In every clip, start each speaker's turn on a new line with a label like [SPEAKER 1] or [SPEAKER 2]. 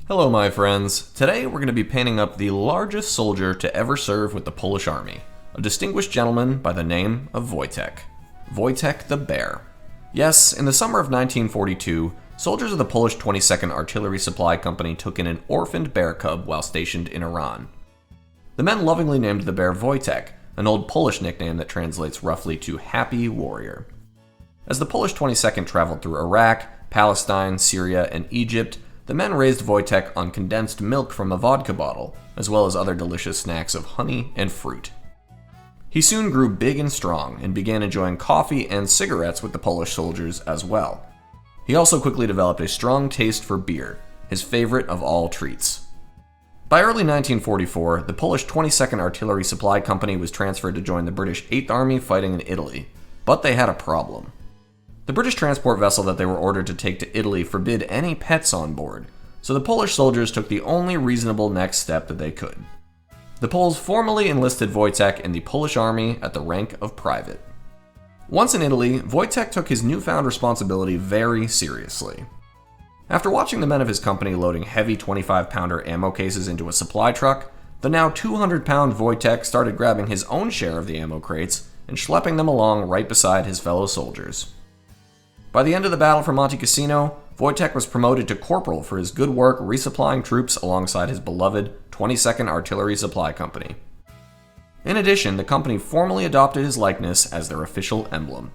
[SPEAKER 1] Hello my friends, today we're going to be painting up the largest soldier to ever serve with the Polish army, a distinguished gentleman by the name of Wojtek. Wojtek the Bear. Yes, in the summer of 1942, soldiers of the Polish 22nd Artillery Supply Company took in an orphaned bear cub while stationed in Iran. The men lovingly named the bear Wojtek, an old Polish nickname that translates roughly to Happy Warrior. As the Polish 22nd traveled through Iraq, Palestine, Syria, and Egypt, the men raised Wojtek on condensed milk from a vodka bottle, as well as other delicious snacks of honey and fruit. He soon grew big and strong and began enjoying coffee and cigarettes with the Polish soldiers as well. He also quickly developed a strong taste for beer, his favorite of all treats. By early 1944, the Polish 22nd Artillery Supply Company was transferred to join the British 8th Army fighting in Italy, but they had a problem. The British transport vessel that they were ordered to take to Italy forbid any pets on board, so the Polish soldiers took the only reasonable next step that they could. The Poles formally enlisted Wojtek in the Polish army at the rank of private. Once in Italy, Wojtek took his newfound responsibility very seriously. After watching the men of his company loading heavy 25-pounder ammo cases into a supply truck, the now 200-pound Wojtek started grabbing his own share of the ammo crates and schlepping them along right beside his fellow soldiers. By the end of the Battle for Monte Cassino, Wojtek was promoted to corporal for his good work resupplying troops alongside his beloved 22nd Artillery Supply Company. In addition, the company formally adopted his likeness as their official emblem.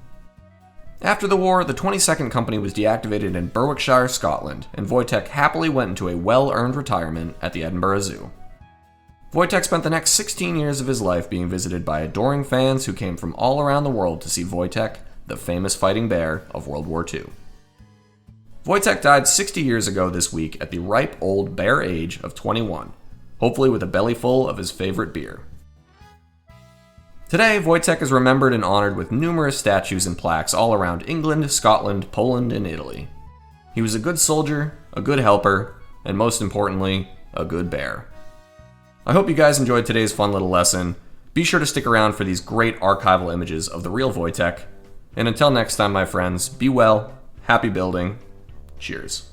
[SPEAKER 1] After the war, the 22nd Company was deactivated in Berwickshire, Scotland, and Wojtek happily went into a well-earned retirement at the Edinburgh Zoo. Wojtek spent the next 16 years of his life being visited by adoring fans who came from all around the world to see Wojtek, the famous fighting bear of World War II. Wojtek died 60 years ago this week at the ripe old bear age of 21, hopefully with a belly full of his favorite beer. Today, Wojtek is remembered and honored with numerous statues and plaques all around England, Scotland, Poland, and Italy. He was a good soldier, a good helper, and most importantly, a good bear. I hope you guys enjoyed today's fun little lesson. Be sure to stick around for these great archival images of the real Wojtek. And until next time, my friends, be well, happy building, cheers.